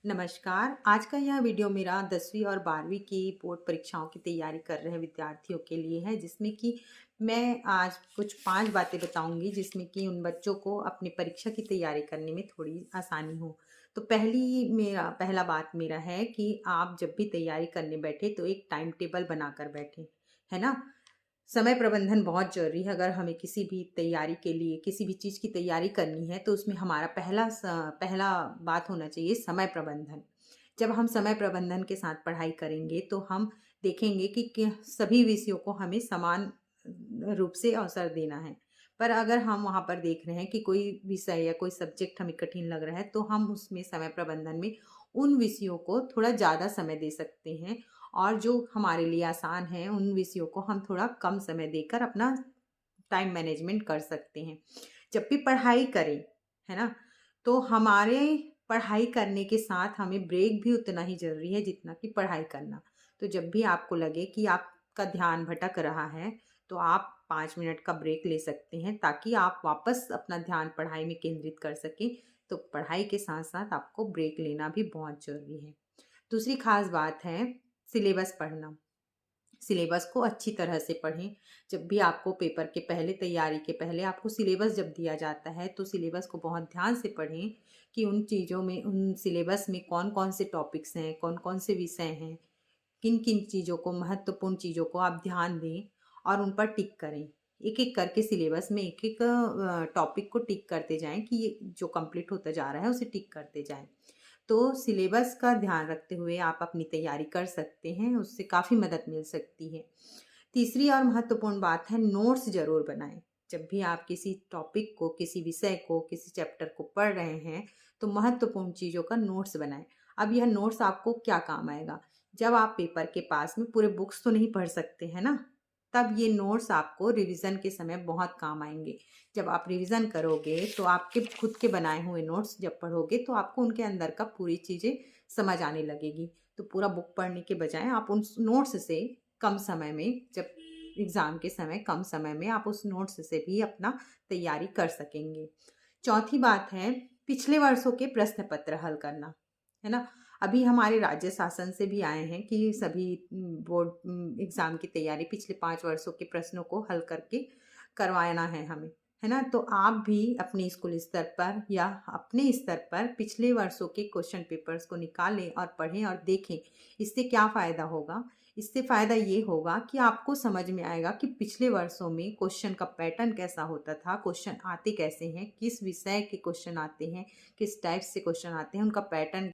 नमस्कार। आज का यह वीडियो मेरा 10वीं और 12वीं की बोर्ड परीक्षाओं की तैयारी कर रहे विद्यार्थियों के लिए है, जिसमें कि मैं आज कुछ 5 बातें बताऊँगी, जिसमें कि उन बच्चों को अपनी परीक्षा की तैयारी करने में थोड़ी आसानी हो। तो पहला बात मेरा है कि आप जब भी तैयारी करने बैठे तो एक टाइम टेबल बनाकर बैठें, है ना? समय प्रबंधन बहुत ज़रूरी है। अगर हमें किसी भी तैयारी के लिए किसी भी चीज़ की तैयारी करनी है तो उसमें हमारा पहला बात होना चाहिए समय प्रबंधन। जब हम समय प्रबंधन के साथ पढ़ाई करेंगे तो हम देखेंगे कि सभी विषयों को हमें समान रूप से अवसर देना है। पर अगर हम वहाँ पर देख रहे हैं कि कोई विषय या कोई सब्जेक्ट हमें कठिन लग रहा है तो हम उसमें समय प्रबंधन में उन विषयों को थोड़ा ज़्यादा समय दे सकते हैं, और जो हमारे लिए आसान है उन विषयों को हम थोड़ा कम समय देकर अपना टाइम मैनेजमेंट कर सकते हैं। जब भी पढ़ाई करें, है ना? तो हमारे पढ़ाई करने के साथ हमें ब्रेक भी उतना ही ज़रूरी है जितना कि पढ़ाई करना। तो जब भी आपको लगे कि आपका ध्यान भटक रहा है, तो आप 5 मिनट का ब्रेक ले सकते हैं ताकि आप वापस अपना ध्यान पढ़ाई में केंद्रित कर सकें। तो पढ़ाई के साथ-साथ आपको ब्रेक लेना भी बहुत ज़रूरी है। दूसरी ख़ास बात है सिलेबस पढ़ना। सिलेबस को अच्छी तरह से पढ़ें। जब भी आपको पेपर के पहले तैयारी के पहले आपको सिलेबस जब दिया जाता है, तो सिलेबस को बहुत ध्यान से पढ़ें कि उन चीज़ों में उन सिलेबस में कौन-कौन से टॉपिक्स हैं, कौन-कौन से विषय हैं, किन-किन चीज़ों को महत्वपूर्ण चीज़ों को आप ध्यान दें और उन पर टिक करें। एक-एक करके सिलेबस में एक-एक टॉपिक को टिक करते जाएँ कि ये जो कंप्लीट होता जा रहा है उसे टिक करते जाएँ। तो सिलेबस का ध्यान रखते हुए आप अपनी तैयारी कर सकते हैं, उससे काफ़ी मदद मिल सकती है। तीसरी और महत्वपूर्ण बात है नोट्स ज़रूर बनाएँ। जब भी आप किसी टॉपिक को, किसी विषय को, किसी चैप्टर को पढ़ रहे हैं, तो महत्वपूर्ण चीज़ों का नोट्स बनाएँ। अब यह नोट्स आपको क्या काम आएगा? जब आप पेपर के पास में पूरे बुक्स तो नहीं पढ़ सकते, है ना? तब ये नोट्स आपको रिवीज़न के समय बहुत काम आएँगे। जब आप रिवीज़न करोगे तो आपके खुद के बनाए हुए नोट्स जब पढ़ोगे तो आपको उनके अंदर का पूरी चीज़ें समझ आने लगेगी। तो पूरा बुक पढ़ने के बजाय आप उन नोट्स से कम समय में, जब एग्ज़ाम के समय कम समय में आप उस नोट्स से भी अपना तैयारी कर सकेंगे। चौथी बात है पिछले वर्षों के प्रश्न पत्र हल करना, है ना? अभी हमारे राज्य शासन से भी आए हैं कि सभी बोर्ड एग्ज़ाम की तैयारी पिछले 5 वर्षों के प्रश्नों को हल करके करवाना है हमें, है ना? तो आप भी अपने स्कूल स्तर पर या अपने स्तर पर पिछले वर्षों के क्वेश्चन पेपर्स को निकालें और पढ़ें और देखें। इससे क्या फ़ायदा होगा? इससे फ़ायदा ये होगा कि आपको समझ में आएगा कि पिछले वर्षों में क्वेश्चन का पैटर्न कैसा होता था, क्वेश्चन आते कैसे हैं, किस विषय के क्वेश्चन आते हैं, किस टाइप से क्वेश्चन आते हैं, उनका पैटर्न